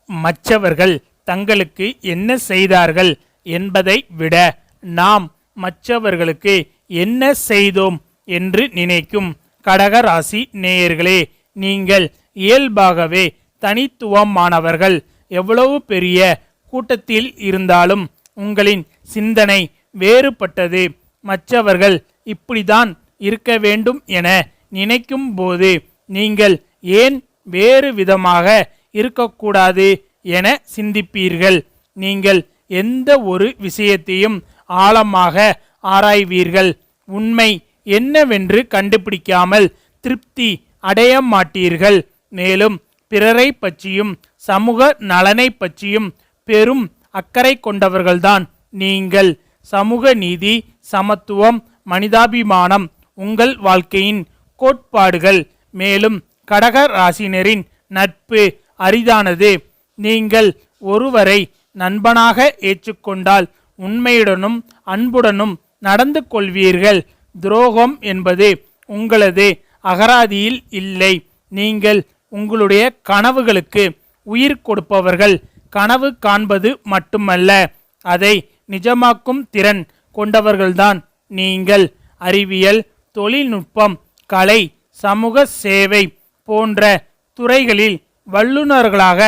மற்றவர்கள் தங்களுக்கு என்ன செய்தார்கள் என்பதை விட நாம் மற்றவர்களுக்கு என்ன செய்தோம் என்று நினைக்கும் கடகராசி நேயர்களே, நீங்கள் இயல்பாகவே தனித்துவமானவர்கள். எவ்வளவு பெரிய கூட்டத்தில் இருந்தாலும் உங்களின் சிந்தனை வேறுபட்டது. மற்றவர்கள் இப்படிதான் இருக்க வேண்டும் என நினைக்கும் போது நீங்கள் ஏன் வேறு விதமாக இருக்கக்கூடாது என சிந்திப்பீர்கள். நீங்கள் எந்த ஒரு விஷயத்தையும் ஆழமாக ஆராய்வீர்கள். உண்மை என்னவென்று கண்டுபிடிக்காமல் திருப்தி அடைய மாட்டீர்கள். மேலும் பிறரை பற்றியும் சமூக நலனை பற்றியும் பெரும் அக்கறை கொண்டவர்கள்தான் நீங்கள். சமூக நீதி, சமத்துவம், மனிதாபிமானம் உங்கள் வாழ்க்கையின் கோட்பாடுகள். மேலும் கடக ராசினரின் நட்பு அரிதானது. நீங்கள் ஒருவரை நண்பனாக ஏற்றுக்கொண்டால் உண்மையுடனும் அன்புடனும் நடந்து கொள்வீர்கள். துரோகம் என்பது உங்களது அகராதியில் இல்லை. நீங்கள் உங்களுடைய கனவுகளுக்கு உயிர் கொடுப்பவர்கள். கனவு காண்பது மட்டுமல்ல, அதை நிஜமாக்கும் திறன் கொண்டவர்கள்தான் நீங்கள். அறிவியல், தொழில்நுட்பம், கலை, சமூக சேவை போன்ற துறைகளில் வல்லுநர்களாக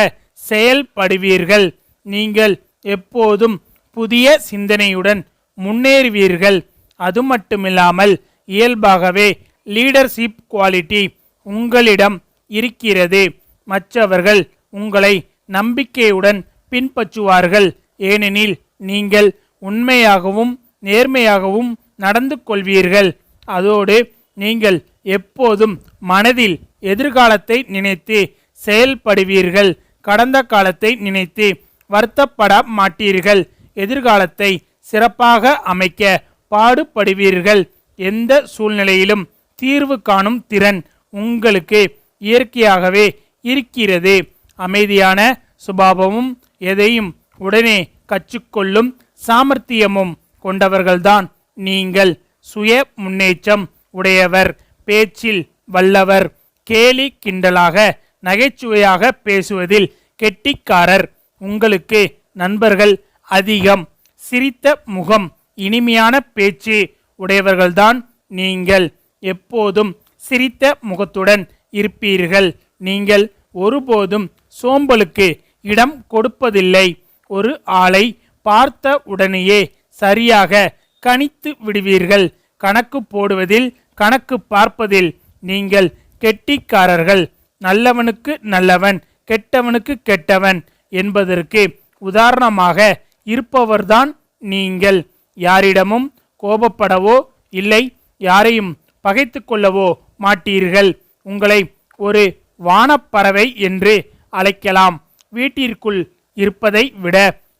செயல்படுவீர்கள். நீங்கள் எப்போதும் புதிய சிந்தனையுடன் முன்னேறுவீர்கள். அது மட்டுமில்லாமல் இயல்பாகவே லீடர்ஷிப் குவாலிட்டி உங்களிடம் இருக்கிறது. மற்றவர்கள் உங்களை நம்பிக்கையுடன் பின்பற்றுவார்கள். ஏனெனில் நீங்கள் உண்மையாகவும் நேர்மையாகவும் நடந்து கொள்வீர்கள். அதோடு நீங்கள் எப்போதும் மனதில் எதிர்காலத்தை நினைத்து செயல்படுவீர்கள். கடந்த காலத்தை நினைத்து வருத்தப்பட மாட்டீர்கள். எதிர்காலத்தை சிறப்பாக அமைக்க பாடுபடுவீர்கள். எந்த சூழ்நிலையிலும் தீர்வு காணும் திறன் உங்களுக்கு இயற்கையாகவே இருக்கிறது. அமைதியான சுபாவமும் எதையும் உடனே கற்றுக்கொள்ளும் சாமர்த்தியமும் கொண்டவர்கள்தான் நீங்கள். சுய முன்னேற்றம் உடையவர், பேச்சில் வல்லவர், கேலி கிண்டலாக நகைச்சுவையாக பேசுவதில் கெட்டிக்காரர். உங்களுக்கு நண்பர்கள் அதிகம். சிரித்த முகம், இனிமையான பேச்சு உடையவர்கள்தான் நீங்கள். எப்போதும் சிரித்த முகத்துடன் இருப்பீர்கள். நீங்கள் ஒருபோதும் சோம்பலுக்கு இடம் கொடுப்பதில்லை. ஒரு ஆளை பார்த்த உடனேயே சரியாக கணித்து விடுவீர்கள். கணக்கு போடுவதில், கணக்கு பார்ப்பதில் நீங்கள் கெட்டிக்காரர்கள். நல்லவனுக்கு நல்லவன், கெட்டவனுக்கு கெட்டவன் என்பதற்கு உதாரணமாக இருப்பவர்தான் நீங்கள். யாரிடமும் கோபப்படவோ இல்லை, யாரையும் பகைத்து கொள்ளவோ மாட்டீர்கள். உங்களை ஒரு வானப்பறவை என்று அழைக்கலாம். வீட்டிற்குள் இருப்பதை விட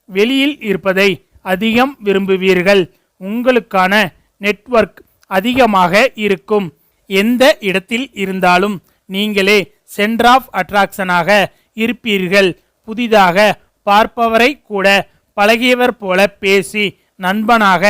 வெளியில் இருப்பதை அதிகம் விரும்புவீர்கள். உங்களுக்கான நெட்வொர்க் அதிகமாக இருக்கும். எந்த இடத்தில் இருந்தாலும் நீங்களே சென்டர் ஆஃப் அட்ராக்ஷனாக இருப்பீர்கள். புதிதாக பார்ப்பவரை கூட பழகியவர் போல பேசி நண்பனாக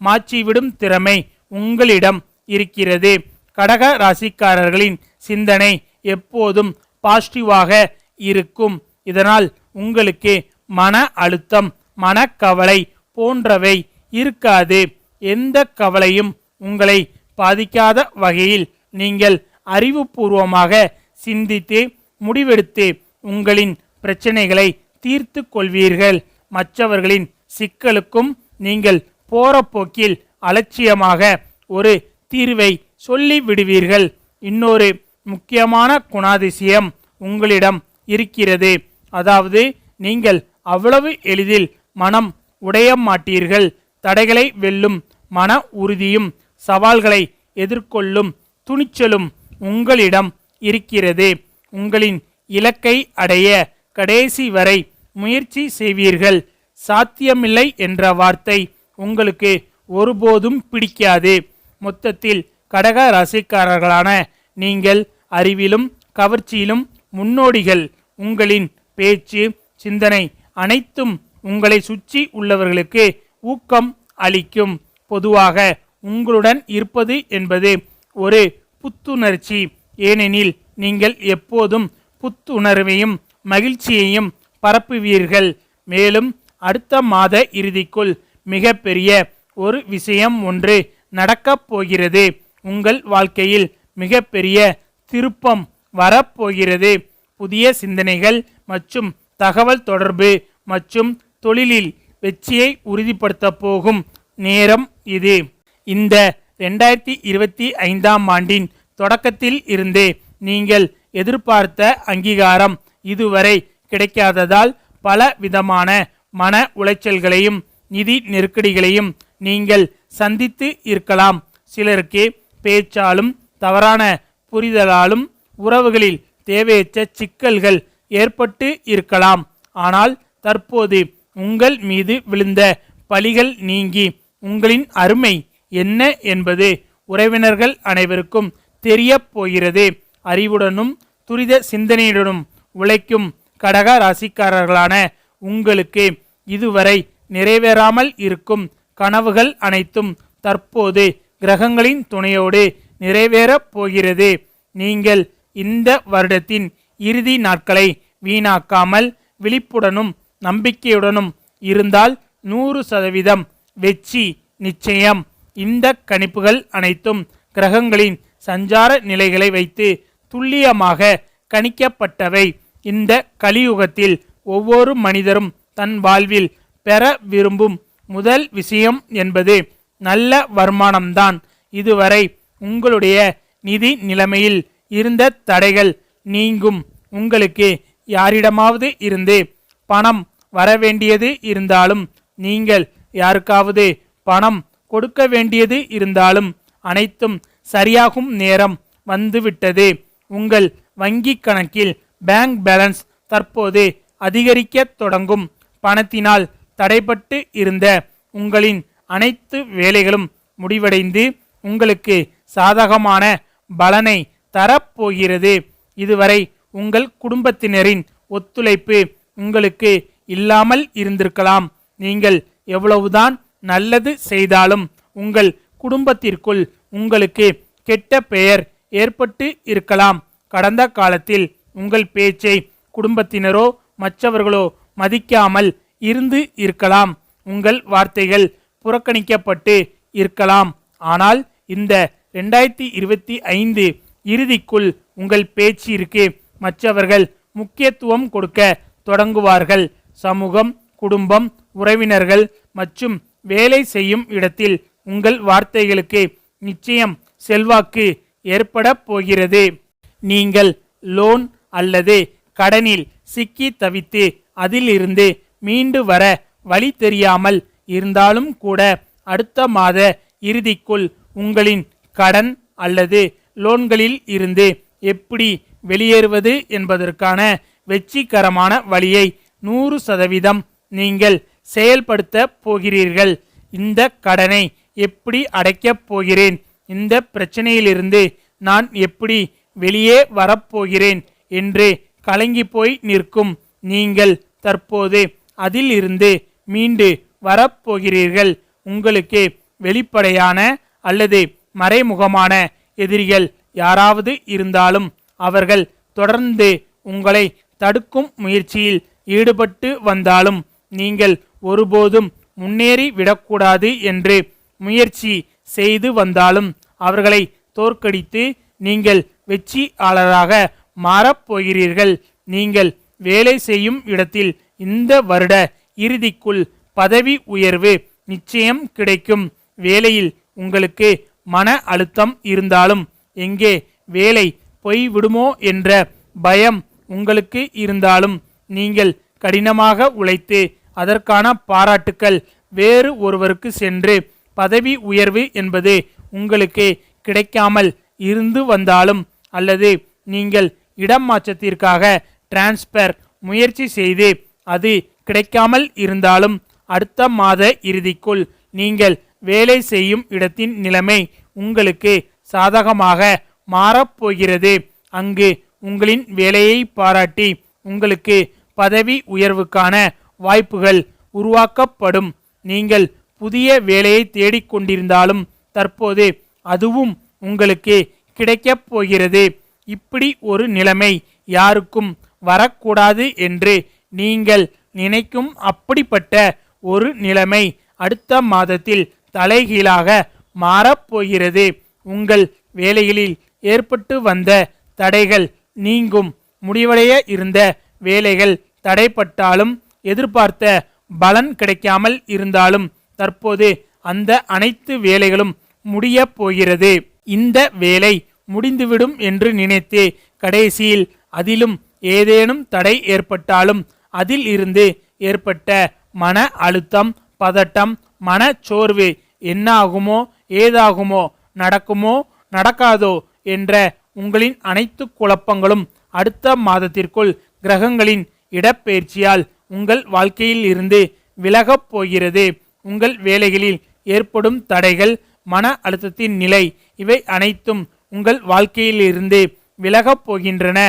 மாற்றிவிடும் திறமை உங்களிடம் இருக்கிறது. கடக ராசிக்காரர்களின் சிந்தனை எப்போதும் பாசிட்டிவாக இருக்கும். இதனால் உங்களுக்கு மன அழுத்தம், மனக்கவலை போன்றவை இருக்காது. எந்த கவலையும் உங்களை பாதிக்காத வகையில் நீங்கள் அறிவுபூர்வமாக சிந்தித்து முடிவெடுத்து உங்களின் பிரச்சனைகளை தீர்த்து கொள்வீர்கள். மற்றவர்களின் சிக்கலுக்கும் நீங்கள் போற போக்கில் அலட்சியமாக ஒரு தீர்வை சொல்லி விடுவீர்கள். இன்னொரு முக்கியமான குணாதிசயம் உங்களிடம் இருக்கிறது. அதாவது நீங்கள் அவ்வளவு எளிதில் மனம் உடைய மாட்டீர்கள். தடைகளை வெல்லும் மன உறுதியும் சவால்களை எதிர்கொள்ளும் துணிச்சலும் உங்களிடம் இருக்கிறது. உங்களின் இலக்கை அடைய கடைசி வரை முயற்சி செய்வீர்கள். சாத்தியமில்லை என்ற வார்த்தை உங்களுக்கு ஒருபோதும் பிடிக்காது. மொத்தத்தில் கடக ராசிக்காரர்களான நீங்கள் அறிவிலும் கவர்ச்சியிலும் முன்னோடிகள். உங்களின் பேச்சு, சிந்தனை அனைத்தும் உங்களை சுற்றி உள்ளவர்களுக்கு ஊக்கம் அளிக்கும். பொதுவாக உங்களுடன் இருப்பது என்பது ஒரு புத்துணர்ச்சி. ஏனெனில் நீங்கள் எப்போதும் புத்துணர்வையும் மகிழ்ச்சியையும் பரப்புவீர்கள். மேலும் அடுத்த மாத இறுதிக்குள் மிகப்பெரிய ஒரு விஷயம் ஒன்று நடக்கப் போகிறது. உங்கள் வாழ்க்கையில் மிகப்பெரிய திருப்பம் வரப்போகிறது. புதிய சிந்தனைகள் மற்றும் தகவல் தொடர்பு மற்றும் தொழிலில் வெற்றியை உறுதிப்படுத்த போகும் நேரம் இது. இந்த 2025ஆம் ஆண்டின் தொடக்கத்தில் இருந்தே நீங்கள் எதிர்பார்த்த அங்கீகாரம் இதுவரை கிடைக்காததால் பல விதமான மன உளைச்சல்களையும் நிதி நெருக்கடிகளையும் நீங்கள் சந்தித்து இருக்கலாம். சிலருக்கு பேச்சாலும் தவறான புரிதலாலும் உறவுகளில் தேவையற்ற சிக்கல்கள் ஏற்பட்டு இருக்கலாம். ஆனால் தற்போது உங்கள் மீது விழுந்த பழிகள் நீங்கி உங்களின் அருமை என்ன என்பது உறவினர்கள் அனைவருக்கும் தெரிய போகிறது. அறிவுடனும் துரித சிந்தனையுடனும் உழைக்கும் கடக ராசிக்காரர்களான உங்களுக்கு இதுவரை நிறைவேறாமல் இருக்கும் கனவுகள் அனைத்தும் தற்போது கிரகங்களின் துணையோடு நிறைவேறப் போகிறது. நீங்கள் இந்த வருடத்தின் இறுதி நாட்களை வீணாக்காமல் விழிப்புடனும் நம்பிக்கையுடனும் இருந்தால் 100% வெற்றி நிச்சயம். இந்த கணிப்புகள் அனைத்தும் கிரகங்களின் சஞ்சார நிலைகளை வைத்து துல்லியமாக கணிக்கப்பட்டவை. இந்த கலியுகத்தில் ஒவ்வொரு மனிதரும் தன் வாழ்வில் பெற விரும்பும் முதல் விஷயம் என்பது நல்ல வருமானம்தான். இதுவரை உங்களுடைய நிதி நிலைமையில் இருந்த தடைகள் நீங்கும். உங்களுக்கு யாரிடமாவது இருந்து பணம் வரவேண்டியது இருந்தாலும் நீங்கள் யாருக்காவது பணம் கொடுக்க வேண்டியது இருந்தாலும் அனைத்தும் சரியாகும் நேரம் வந்துவிட்டது. உங்கள் வங்கி கணக்கில் பேங்க் பேலன்ஸ் தற்போது அதிகரிக்க தொடங்கும். பணத்தினால் தடைபட்டு இருந்த உங்களின் அனைத்து வேலைகளும் முடிவடைந்து உங்களுக்கு சாதகமான பலனை தரப்போகிறது. இதுவரை உங்கள் குடும்பத்தினரின் ஒத்துழைப்பு உங்களுக்கு இல்லாமல் இருந்திருக்கலாம். நீங்கள் எவ்வளவுதான் நல்லது செய்தாலும் உங்கள் குடும்பத்திற்குள் உங்களுக்கு கெட்ட பெயர் ஏற்பட்டு இருக்கலாம். கடந்த காலத்தில் உங்கள் பேச்சை குடும்பத்தினரோ மற்றவர்களோ மதிக்காமல் இருந்து இருக்கலாம். உங்கள் வார்த்தைகள் புறக்கணிக்கப்பட்டு இருக்கலாம். ஆனால் இந்த 2025 இறுதிக்குள் உங்கள் பேச்சிற்கு மற்றவர்கள் முக்கியத்துவம் கொடுக்க தொடங்குவார்கள். சமூகம், குடும்பம், உறவினர்கள் மற்றும் வேலை செய்யும் இடத்தில் உங்கள் வார்த்தைகளுக்கு நிச்சயம் செல்வாக்கு ஏற்பட போகிறது. நீங்கள் லோன் அல்லது கடனில் சிக்கி தவித்து அதிலிருந்து மீண்டு வர வழி தெரியாமல் இருந்தாலும் கூட அடுத்த மாத இறுதிக்குள் உங்களின் கடன் அல்லது லோன்களில் இருந்து எப்படி வெளியேறுவது என்பதற்கான வெற்றிகரமான வழியை 100% நீங்கள் செயல்படுத்த போகிறீர்கள். இந்த கடனை எப்படி அடைக்கப் போகிறேன், இந்த பிரச்சனையிலிருந்து நான் எப்படி வெளியே வரப்போகிறேன் என்று கலங்கி போய் நிற்கும் நீங்கள் தற்போது அதில் இருந்து மீண்டு வரப்போகிறீர்கள். உங்களுக்கு வெளிப்படையான அல்லது மறைமுகமான எதிரிகள் யாராவது இருந்தாலும் அவர்கள் தொடர்ந்து உங்களை தடுக்கும் முயற்சியில் ஈடுபட்டு வந்தாலும் நீங்கள் ஒருபோதும் முன்னேறி விடக்கூடாது என்று முயற்சி செய்து வந்தாலும் அவர்களை தோற்கடித்து நீங்கள் வெற்றியாளராக மாறப்போகிறீர்கள். நீங்கள் வேலை செய்யும் இடத்தில் இந்த வருட இறுதிக்குள் பதவி உயர்வு நிச்சயம் கிடைக்கும். வேலையில் உங்களுக்கு மன அழுத்தம் இருந்தாலும் எங்கே வேலை போய்விடுமோ என்ற பயம் உங்களுக்கு இருந்தாலும் நீங்கள் கடினமாக உழைத்து அதற்கான பாராட்டுக்கள் வேறு ஒருவருக்கு சென்று பதவி உயர்வு என்பது உங்களுக்கு கிடைக்காமல் இருந்து வந்தாலும் அல்லது நீங்கள் இடம் மாற்றத்திற்காக டிரான்ஸ்பர் முயற்சி செய்து அது கிடைக்காமல் இருந்தாலும் அடுத்த மாத இறுதிக்குள் நீங்கள் வேலை செய்யும் இடத்தின் நிலைமை உங்களுக்கு சாதகமாக மாறப்போகிறது. அங்கு உங்களின் வேலையை பாராட்டி உங்களுக்கு பதவி உயர்வுக்கான வாய்ப்புகள் உருவாக்கப்படும். நீங்கள் புதிய வேலையை தேடிக்கொண்டிருந்தாலும் தற்போது அதுவும் உங்களுக்கு கிடைக்கப் போகிறது. இப்படி ஒரு நிலைமை யாருக்கும் வரக்கூடாது என்று நீங்கள் நினைக்கும் அப்படிப்பட்ட ஒரு நிலைமை அடுத்த மாதத்தில் தலைகீழாக மாறப்போகிறது. உங்கள் வேலைகளில் ஏற்பட்டு வந்த தடைகள் நீங்கும். முடிவடைய இருந்த வேலைகள் தடைப்பட்டாலும் எதிர்பார்த்த பலன் கிடைக்காமல் இருந்தாலும் தற்போது அந்த அனைத்து வேலைகளும் முடிய போகிறது. இந்த வேலை முடிந்துவிடும் என்று நினைத்து கடைசியில் அதிலும் ஏதேனும் தடை ஏற்பட்டாலும் அதில் இருந்து ஏற்பட்ட மன அழுத்தம், பதட்டம், மனச்சோர்வு, என்னாகுமோ ஏதாகுமோ, நடக்குமோ நடக்காதோ என்ற உங்களின் அனைத்து குழப்பங்களும் அடுத்த மாதத்திற்குள் கிரகங்களின் இடப்பெயர்ச்சியால் உங்கள் வாழ்க்கையில் இருந்து விலகப் போகிறது. உங்கள் வேலைகளில் ஏற்படும் தடைகள், மன அழுத்தத்தின் நிலை, இவை அனைத்தும் உங்கள் வாழ்க்கையில் இருந்து விலகப் போகின்றன.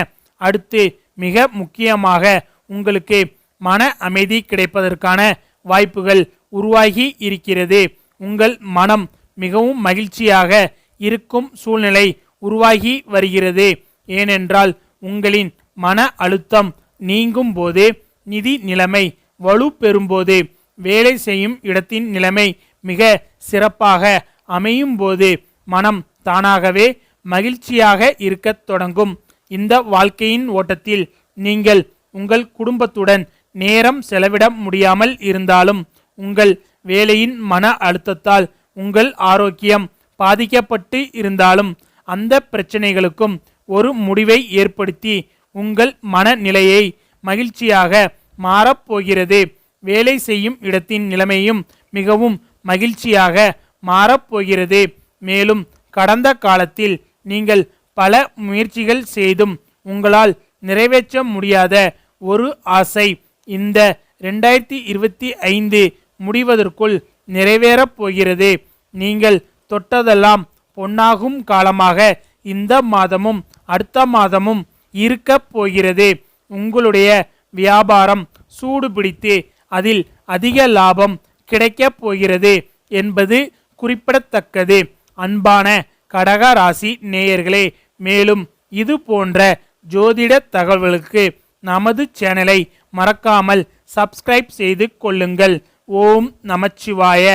அடுத்து மிக முக்கியமாக உங்களுக்கு மன அமைதி கிடைப்பதற்கான வாய்ப்புகள் உருவாகி இருக்கிறது. உங்கள் மனம் மிகவும் மகிழ்ச்சியாக இருக்கும் சூழ்நிலை உருவாகி வருகிறது. ஏனென்றால் உங்களின் மன அழுத்தம் நீங்கும் போது, நிதி நிலைமை வலு பெறும்போது, வேலை செய்யும் இடத்தின் நிலைமை மிக சிறப்பாக அமையும் போது மனம் தானாகவே மகிழ்ச்சியாக இருக்கத் தொடங்கும். இந்த வாழ்க்கையின் ஓட்டத்தில் நீங்கள் உங்கள் குடும்பத்துடன் நேரம் செலவிட முடியாமல் இருந்தாலும், உங்கள் வேலையின் மன அழுத்தத்தால் உங்கள் ஆரோக்கியம் பாதிக்கப்பட்டு இருந்தாலும், அந்த பிரச்சனைகளுக்கும் ஒரு முடிவை ஏற்படுத்தி உங்கள் மனநிலையை மகிழ்ச்சியாக மாறப்போகிறது. வேலை செய்யும் இடத்தின் நிலைமையும் மிகவும் மகிழ்ச்சியாக மாறப்போகிறது. மேலும் கடந்த காலத்தில் நீங்கள் பல முயற்சிகள் செய்தும் உங்களால் நிறைவேற்ற முடியாத ஒரு ஆசை இந்த 2025 முடிவதற்குள் நிறைவேறப் போகிறது. நீங்கள் தொட்டதெல்லாம் பொன்னாகும் காலமாக இந்த மாதமும் அடுத்த மாதமும் இருக்கப் போகிறது. உங்களுடைய வியாபாரம் சூடு பிடித்து அதில் அதிக லாபம் கிடைக்கப் போகிறது என்பது குறிப்பிடத்தக்கது. அன்பான கடக ராசி நேயர்களே, மேலும் இது போன்ற ஜோதிட தகவல்களுக்கு நமது சேனலை மறக்காமல் சப்ஸ்கிரைப் செய்து கொள்ளுங்கள். ஓம் நமச்சிவாய.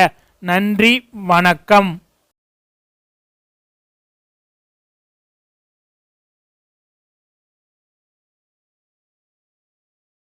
நன்றி, வணக்கம்.